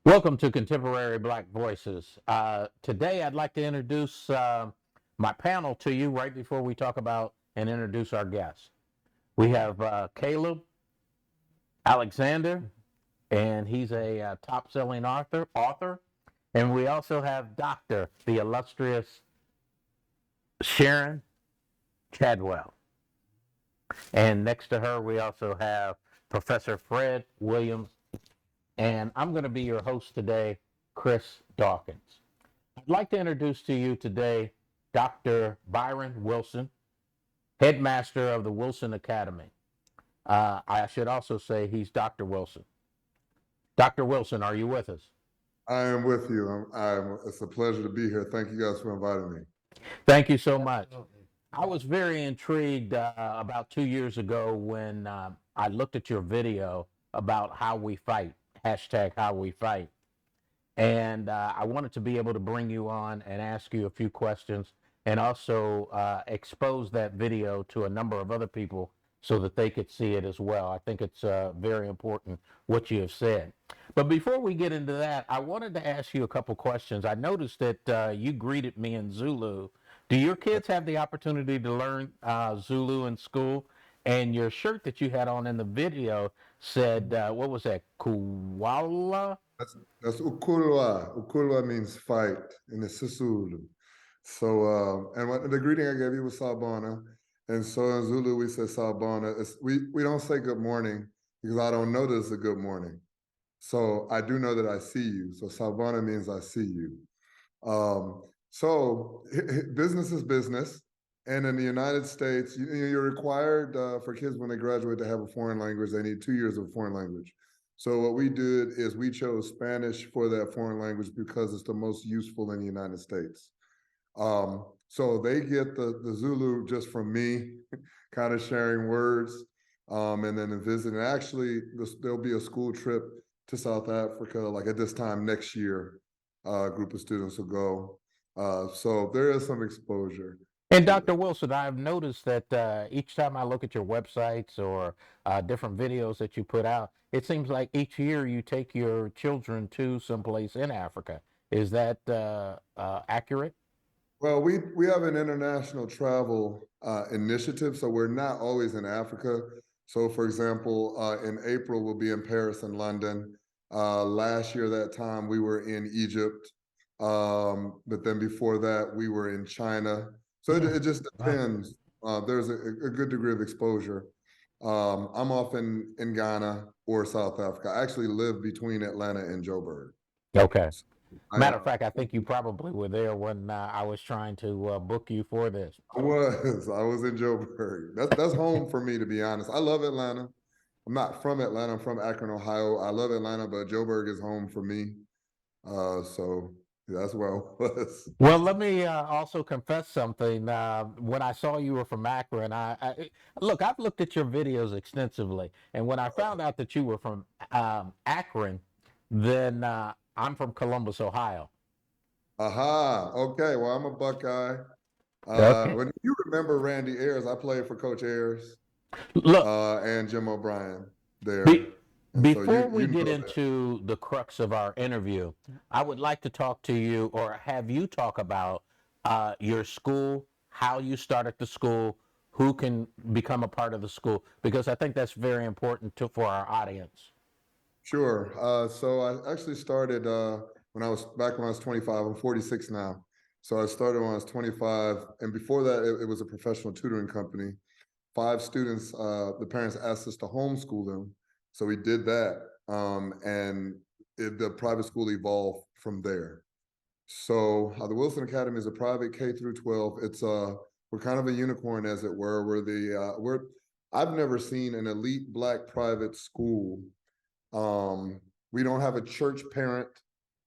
Welcome to Contemporary Black Voices. Today, I'd like to introduce my panel to you right before we talk about and introduce our guests. We have Caleb Alexander, and he's a top-selling author. And we also have Dr. the illustrious Sharon Chadwell. And next to her, we also have Professor Fred Williams. And I'm going to be your host today, Chris Dawkins. I'd like to introduce to you today Dr. Byron Wilson, headmaster of the Wilson Academy. I should also say he's Dr. Wilson. Dr. Wilson, are you with us? I am with you. It's a pleasure to be here. Thank you guys for inviting me. Thank you so much. I was very intrigued about 2 years ago when I looked at your video about how we fight, hashtag how we fight. And I wanted to be able to bring you on and ask you a few questions and also expose that video to a number of other people so that they could see it as well. I think it's very important what you have said. But before we get into that, I wanted to ask you a couple questions. I noticed that you greeted me in Zulu. Do your kids have the opportunity to learn Zulu in school? And your shirt that you had on in the video said, what was that, Kuwala? That's Ukulwa. Ukulwa means fight in the Sisulu. So, the greeting I gave you was Sawubona. And so in Zulu, we say Sawubona. We don't say good morning because I don't know that it's a good morning. So I do know that I see you. So Sawubona means I see you. So business is business. And in the United States, you're required for kids when they graduate to have a foreign language. They need 2 years of foreign language. So what we did is we chose Spanish for that foreign language because it's the most useful in the United States. So they get the Zulu just from me, kind of sharing words, and then visiting. Actually, there'll be a school trip to South Africa, like at this time next year. A group of students will go. So there is some exposure. And Dr. Wilson, I've noticed that each time I look at your websites or different videos that you put out, it seems like each year you take your children to someplace in Africa. Is that accurate? Well, we have an international travel initiative, so we're not always in Africa. So, for example, in April we'll be in Paris and London. Last year, that time we were in Egypt, but then before that we were in China. So it just depends. There's a good degree of exposure. I'm often in Ghana or South Africa. I actually live between Atlanta and Joburg. Okay. So I, Matter of fact, I think you probably were there when I was trying to book you for this. I was in Joburg. That's home for me, to be honest. I love Atlanta. I'm not from Atlanta. I'm from Akron, Ohio. I love Atlanta, but Joburg is home for me. So that's where I was. Well, let me also confess something. When I saw you were from Akron, look, I've looked at your videos extensively, and when I found out that you were from Akron, then I'm from Columbus, Ohio. Aha. Okay. Well, I'm a Buckeye. Okay. When you remember Randy Ayers, I played for Coach Ayers Look, and Jim O'Brien be, there, and so before we you get know that. into the crux of our interview, I would like to talk to you or have you talk about your school, how you started the school, who can become a part of the school, because I think that's very important for our audience. Sure. So I actually started when I was 25. I'm 46 now. So I started when I was 25, and before that, it was a professional tutoring company. Five students. The parents asked us to homeschool them, so we did that, and the private school evolved from there. So the Wilson Academy is a private K through 12. We're kind of a unicorn, as it were. We're I've never seen an elite Black private school. We don't have a church parent,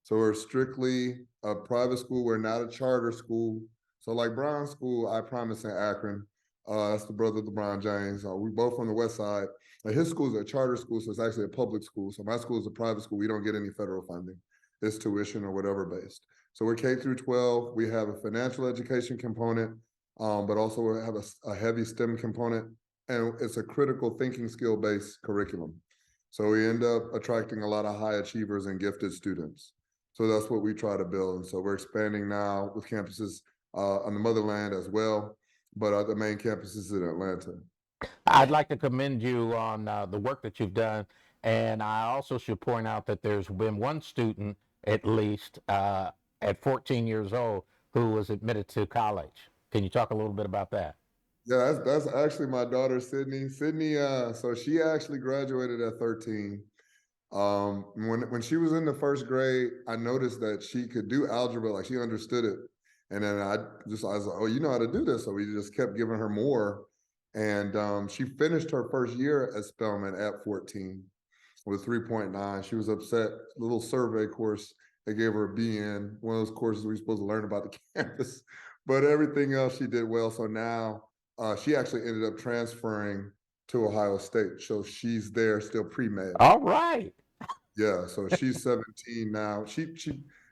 so we're strictly a private school. We're not a charter school. So like Brown School, I promise in Akron, that's the brother of LeBron James. We both from the West Side. His school is a charter school, so it's actually a public school. So my school is a private school. We don't get any federal funding. It's tuition or whatever based. So we're K through 12. We have a financial education component, but also we have a heavy STEM component, and it's a critical thinking skill based curriculum. So we end up attracting a lot of high achievers and gifted students. So that's what we try to build. And so we're expanding now with campuses on the motherland as well, but the main campus is in Atlanta. I'd like to commend you on the work that you've done. And I also should point out that there's been one student, at least, at 14 years old, who was admitted to college. Can you talk a little bit about that? Yeah, that's actually my daughter, Sydney. Sydney, so she actually graduated at 13. When she was in the first grade, I noticed that she could do algebra, like she understood it. And then I was like, oh, you know how to do this. So we just kept giving her more. And she finished her first year at Spelman at 14 with 3.9. She was upset. Little survey course, they gave her a B in, one of those courses we're supposed to learn about the campus. But everything else she did well. So now she actually ended up transferring to Ohio State. So she's there still pre-med. All right. Yeah, so she's 17 now. She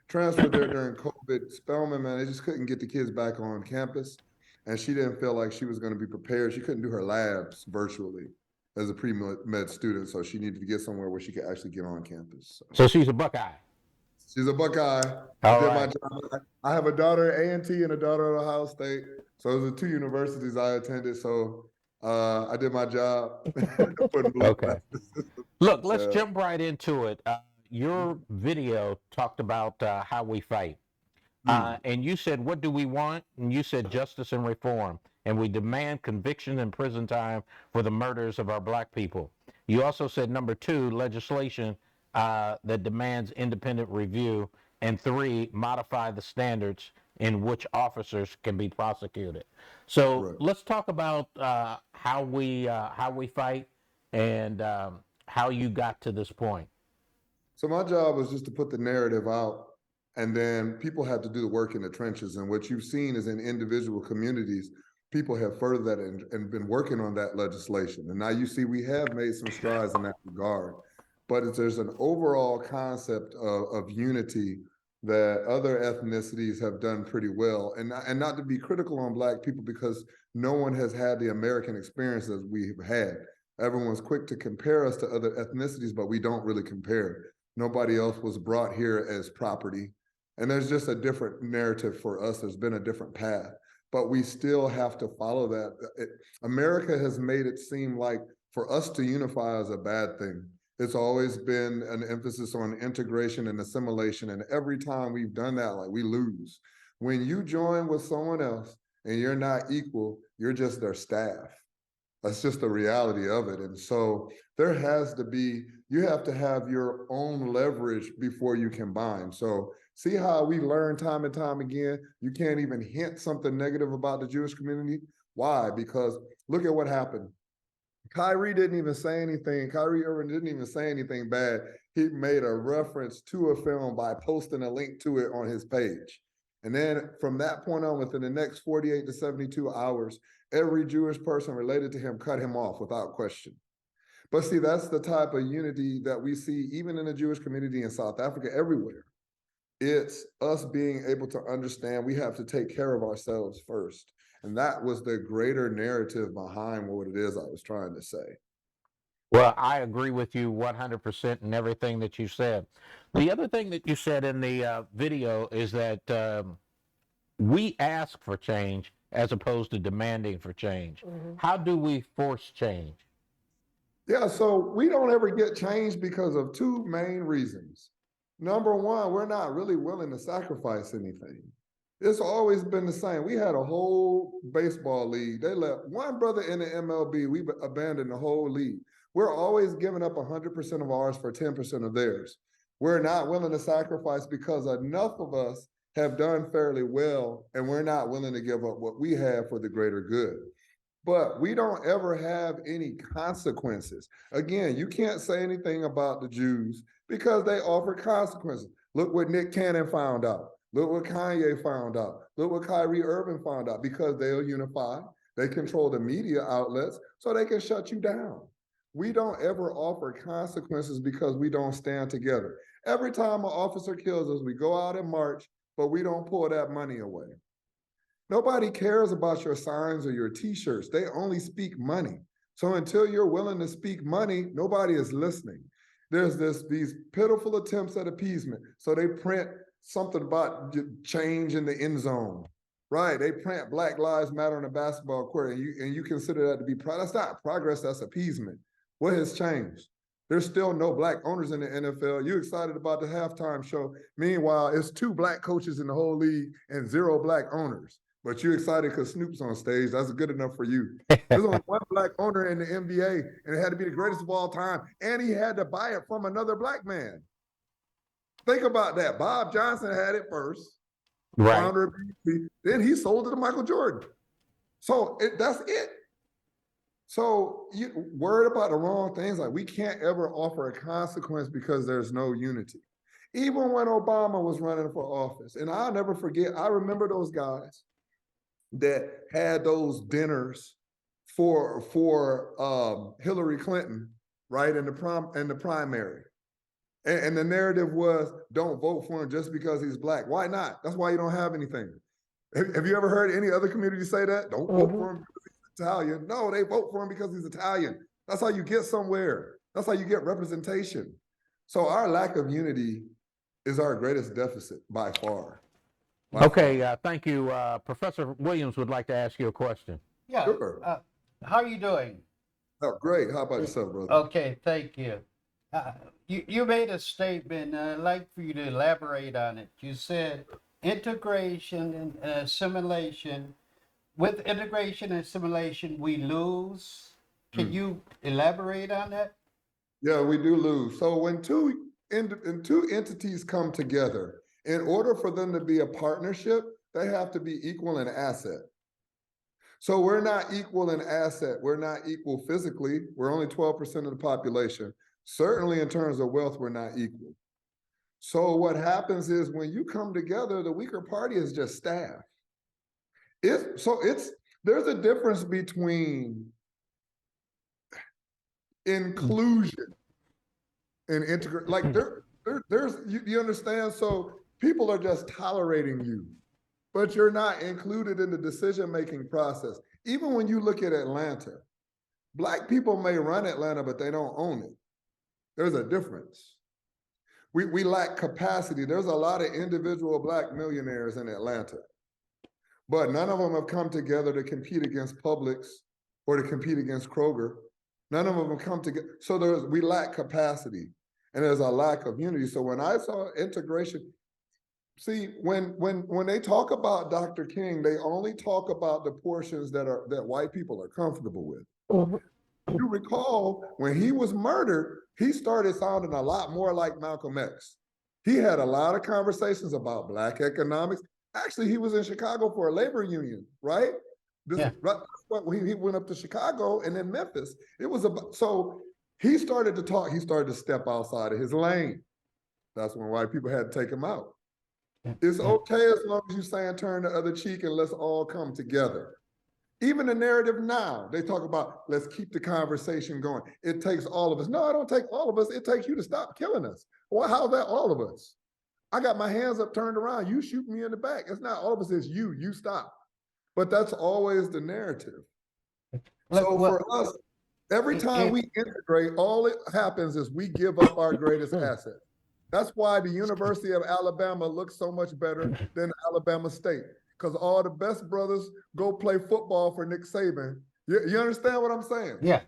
transferred there during COVID. Spelman, man, they just couldn't get the kids back on campus. And she didn't feel like she was going to be prepared. She couldn't do her labs virtually as a pre-med student. So she needed to get somewhere where she could actually get on campus. So she's a Buckeye. She's a Buckeye. All Did right. my job. I have a daughter at A&T and a daughter at Ohio State. So those are two universities I attended. So I did my job. Okay. Look, let's Yeah. jump right into it. Your video talked about how we fight. And you said, what do we want? And you said justice and reform. And we demand conviction and prison time for the murders of our black people. You also said, number 2, legislation that demands independent review. And 3, modify the standards in which officers can be prosecuted. So Right. let's talk about how we fight and how you got to this point. So my job was just to put the narrative out, and then people had to do the work in the trenches. And what you've seen is in individual communities, people have furthered that and been working on that legislation. And now you see we have made some strides in that regard. But there's an overall concept of unity that other ethnicities have done pretty well. And not to be critical on Black people, because no one has had the American experience that we've had. Everyone's quick to compare us to other ethnicities, but we don't really compare. Nobody else was brought here as property. And there's just a different narrative for us. There's been a different path, but we still have to follow that. America has made it seem like for us to unify is a bad thing. It's always been an emphasis on integration and assimilation. And every time we've done that, like, we lose. When you join with someone else and you're not equal, you're just their staff. That's just the reality of it. And so there has to be, you have to have your own leverage before you combine. So see how we learn time and time again, you can't even hint something negative about the Jewish community. Why? Because look at what happened. Kyrie didn't even say anything. Kyrie Irving didn't even say anything bad. He made a reference to a film by posting a link to it on his page. And then from that point on, within the next 48 to 72 hours, every Jewish person related to him cut him off without question. But see, that's the type of unity that we see even in the Jewish community in South Africa, everywhere. It's us being able to understand we have to take care of ourselves first. And that was the greater narrative behind what it is I was trying to say. Well, I agree with you 100% in everything that you said. The other thing that you said in the video is that we ask for change as opposed to demanding for change. Mm-hmm. How do we force change? Yeah, so we don't ever get change because of two main reasons. Number one, we're not really willing to sacrifice anything. It's always been the same. We had a whole baseball league. They let one brother in the MLB. We abandoned the whole league. We're always giving up 100% of ours for 10% of theirs. We're not willing to sacrifice because enough of us have done fairly well, and we're not willing to give up what we have for the greater good. But we don't ever have any consequences. Again, you can't say anything about the Jews because they offer consequences. Look what Nick Cannon found out. Look what Kanye found out. Look what Kyrie Irving found out. Because they'll unify. They control the media outlets so they can shut you down. We don't ever offer consequences because we don't stand together. Every time an officer kills us, we go out and march, but we don't pull that money away. Nobody cares about your signs or your t-shirts. They only speak money. So until you're willing to speak money, nobody is listening. there's these pitiful attempts at appeasement. So they print something about change in the end zone, right? They print Black Lives Matter on the basketball court, and you consider that to be that's not progress, that's appeasement. What has changed? There's still no Black owners in the NFL. You excited about the halftime show. Meanwhile, it's 2 Black coaches in the whole league and 0 Black owners. But you excited because Snoop's on stage. That's good enough for you. There's only 1 Black owner in the NBA, and it had to be the greatest of all time. And he had to buy it from another Black man. Think about that. Bob Johnson had it first. Right. Founder of BET. Then he sold it to Michael Jordan. So that's it. So you worried about the wrong things. Like, we can't ever offer a consequence because there's no unity. Even when Obama was running for office, and I'll never forget, I remember those guys that had those dinners for Hillary Clinton, right, in the primary. And the narrative was, don't vote for him just because he's Black. Why not? That's why you don't have anything. Have you ever heard any other community say that? Don't vote for him because he's Italian. No, they vote for him because he's Italian. That's how you get somewhere. That's how you get representation. So our lack of unity is our greatest deficit by far. Okay, thank you. Professor Williams would like to ask you a question. Yeah. Sure. How are you doing? Oh, great. How about yourself, brother? Okay, thank you. You made a statement. I'd like for you to elaborate on it. You said integration and assimilation. With integration and assimilation, we lose. Can you elaborate on that? Yeah, we do lose. So when two entities come together, in order for them to be a partnership, they have to be equal in asset. So we're not equal in asset. We're not equal physically. We're only 12% of the population. Certainly in terms of wealth, we're not equal. So what happens is when you come together, the weaker party is just staff. There's a difference between inclusion and integration. Like there's you understand? So people are just tolerating you, but you're not included in the decision-making process. Even when you look at Atlanta, Black people may run Atlanta, but they don't own it. There's a difference. We lack capacity. There's a lot of individual Black millionaires in Atlanta, but none of them have come together to compete against Publix or to compete against Kroger. None of them have come together. So we lack capacity, and there's a lack of unity. So when I saw integration, see, when they talk about Dr. King, they only talk about the portions that white people are comfortable with. You recall when he was murdered, he started sounding a lot more like Malcolm X. He had a lot of conversations about Black economics. Actually, he was in Chicago for a labor union, right? When he went up to Chicago and then Memphis, it was so he started to talk. He started to step outside of his lane. That's when white people had to take him out. It's okay as long as you're saying turn the other cheek and let's all come together. Even the narrative now, they talk about let's keep the conversation going. It takes all of us. No, I don't take all of us. It takes you to stop killing us. Well, how's that all of us? I got my hands up turned around. You shoot me in the back. It's not all of us, it's you stop. But that's always the narrative. So for us, every time we integrate, all it happens is we give up our greatest asset. That's why the University of Alabama looks so much better than Alabama State, because all the best brothers go play football for Nick Saban. You understand what I'm saying? Yeah,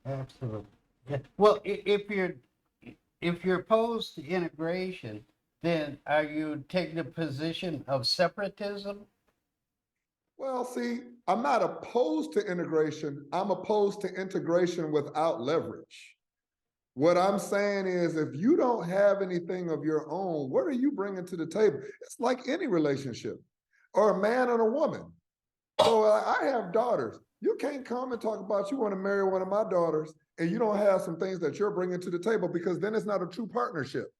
absolutely. Yeah. Well, if you're opposed to integration, then are you taking a position of separatism? Well, see, I'm not opposed to integration. I'm opposed to integration without leverage. What I'm saying is, if you don't have anything of your own, what are you bringing to the table? It's like any relationship, or a man and a woman. So I have daughters. You can't come and talk about you want to marry one of my daughters and you don't have some things that you're bringing to the table, because then it's not a true partnership.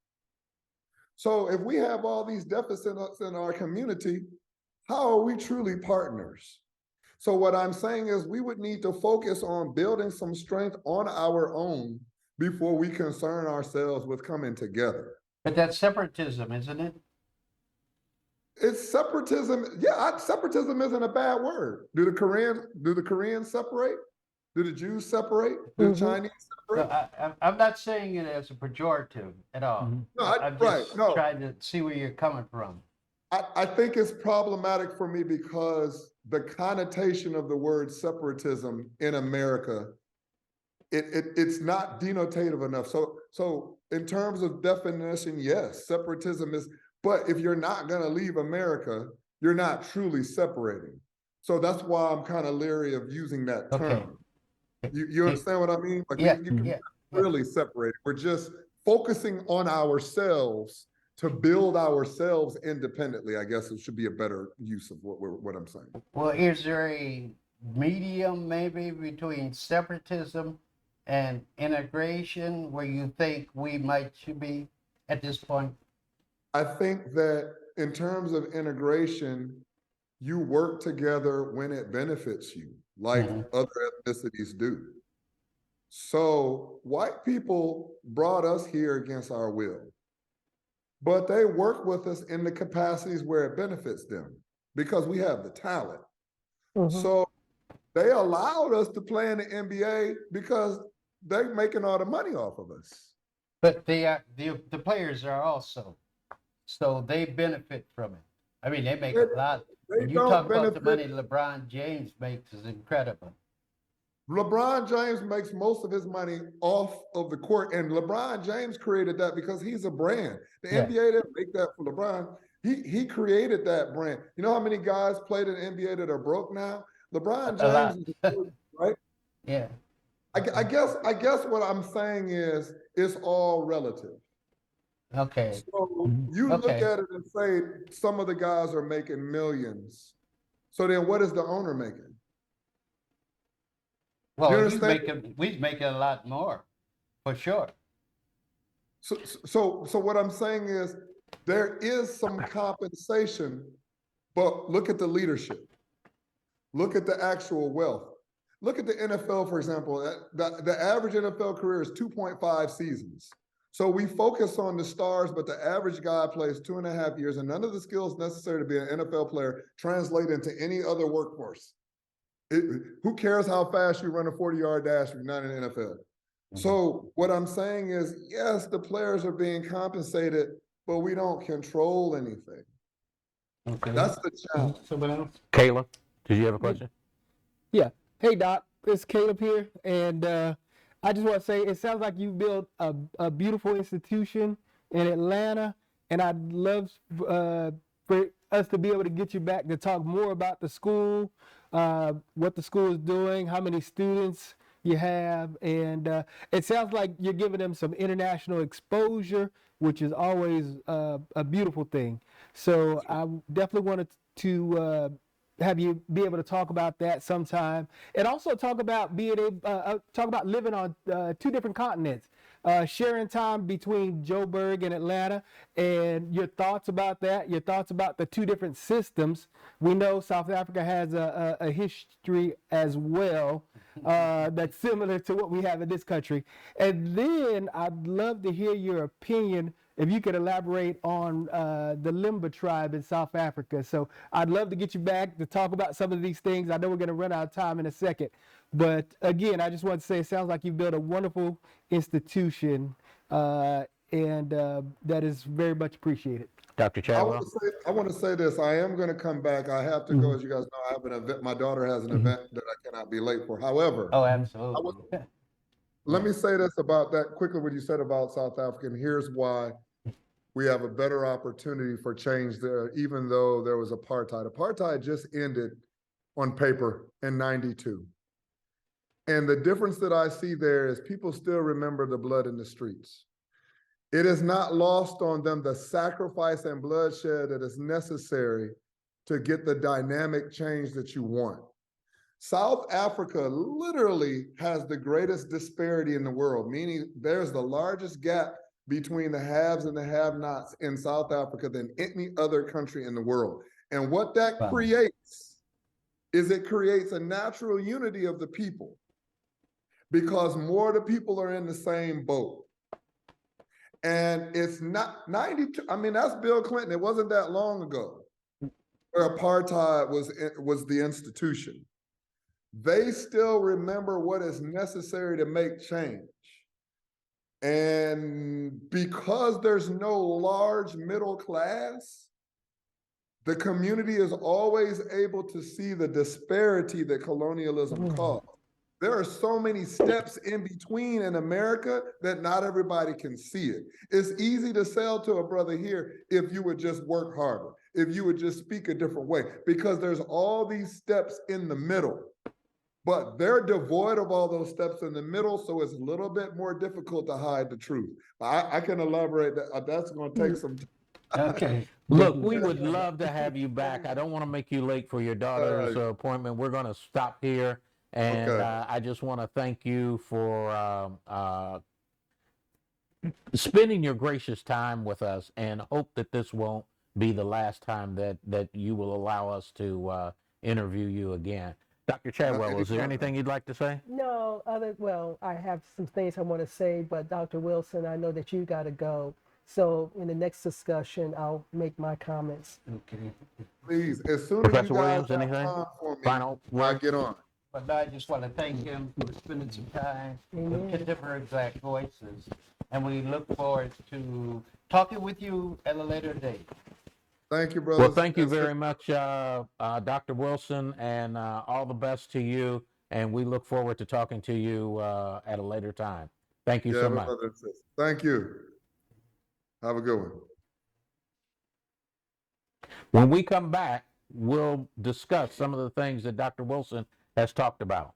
So if we have all these deficits in our community, how are we truly partners? So what I'm saying is we would need to focus on building some strength on our own before we concern ourselves with coming together. But that's separatism, isn't it? It's separatism. Yeah, separatism isn't a bad word. Do the Koreans separate? Do the Jews separate? Do the Mhm. Chinese No, separate? I'm not saying it as a pejorative at all. Mhm. No, I'm right, just no. trying to see where you're coming from. I think it's problematic for me because the connotation of the word separatism in America, it's not denotative enough. So in terms of definition, yes, separatism is, but if you're not gonna leave America, you're not truly separating. So that's why I'm kind of leery of using that Okay. term. You understand what I mean? Like Yeah, you can yeah, really separate. We're just focusing on ourselves to build ourselves independently. I guess it should be a better use of what I'm saying. Well, is there a medium maybe between separatism and integration where you think we should be at this point? I think that in terms of integration, you work together when it benefits you, like Mhm. other ethnicities do. So white people brought us here against our will, but they work with us in the capacities where it benefits them because we have the talent. Mhm. So they allowed us to play in the NBA because they're making all the money off of us. But the players are also, so they benefit from it. I mean, they make They, a lot. they When you don't talk about the benefit. money LeBron James makes is incredible. LeBron James makes most of his money off of the court, and LeBron James created that because he's a brand. The Yeah. NBA didn't make that for LeBron. He created that brand. You know how many guys played in the NBA that are broke now? LeBron A lot. James is right. Yeah. I guess what I'm saying is it's all relative. Okay. So Mhm. you look Okay. at it and say some of the guys are making millions. So then what is the owner making? You Well, understand? we's making a lot more, for sure. So what I'm saying is there is some compensation, but look at the leadership. Look at the actual wealth. Look at the NFL, for example. The average NFL career is 2.5 seasons. So we focus on the stars, but the average guy plays 2.5 years, and none of the skills necessary to be an NFL player translate into any other workforce. Who cares how fast you run a 40-yard dash if you're not in the NFL? So what I'm saying is, yes, the players are being compensated, but we don't control anything. Okay. That's the challenge. Someone else? Kayla, did you have a question? Yeah. Hey, Doc, it's Caleb here. And I just want to say it sounds like you built a beautiful institution in Atlanta. And I'd love for us to be able to get you back to talk more about the school, what the school is doing, how many students you have. And it sounds like you're giving them some international exposure, which is always a beautiful thing. So I definitely wanted to have you be able to talk about that sometime, and also talk about being able talk about living on two different continents, sharing time between Joburg and Atlanta, and your thoughts about that, your thoughts about the two different systems. We know South Africa has a history as well that's similar to what we have in this country, and then I'd love to hear your opinion if you could elaborate on the Limba tribe in South Africa. So I'd love to get you back to talk about some of these things. I know we're going to run out of time in a second. But again, I just want to say it sounds like you've built a wonderful institution, and that is very much appreciated. Dr. Chadwell? I want to say this. I am going to come back. I have to go, as you guys know. I have an event. My daughter has an event that I cannot be late for. However, Oh, absolutely. let me say this about that quickly, what you said about South Africa, and here's why we have a better opportunity for change there, even though there was apartheid. Apartheid just ended on paper in 92. And the difference that I see there is people still remember the blood in the streets. It is not lost on them the sacrifice and bloodshed that is necessary to get the dynamic change that you want. South Africa literally has the greatest disparity in the world, meaning there's the largest gap between the haves and the have-nots in South Africa than any other country in the world. And what that Wow. creates is it creates a natural unity of the people because more of the people are in the same boat. And it's not 92. I mean, that's Bill Clinton. It wasn't that long ago where apartheid was the institution. they still remember what is necessary to make change. And because there's no large middle class, the community is always able to see the disparity that colonialism caused. There are so many steps in between in America that not everybody can see it. It's easy to sell to a brother here if you would just work harder, if you would just speak a different way, because there's all these steps in the middle. But they're devoid of all those steps in the middle, so it's a little bit more difficult to hide the truth. I can elaborate that. That's going to take some time. Okay. Look, we would love to have you back. I don't want to make you late for your daughter's right. appointment. We're going to stop here. And Okay. I just want to thank you for spending your gracious time with us, and hope that this won't be the last time that you will allow us to interview you again. Dr. Chadwell, is there anytime. anything you'd like to say? No, well, I have some things I want to say, but Dr. Wilson, I know that you got to go. So in the next discussion, I'll make my comments. Okay. Please, as soon as Professor you guys Williams, have anything? time for me, Final I word? get on. But I just want to thank him for spending some time with different exact voices. And we look forward to talking with you at a later date. Thank you, brothers. Well, thank you That's it. very much, Dr. Wilson, and all the best to you. And we look forward to talking to you at a later time. Thank you Yeah, so my much. brother and sister. Thank you. Have a good one. When we come back, we'll discuss some of the things that Dr. Wilson has talked about.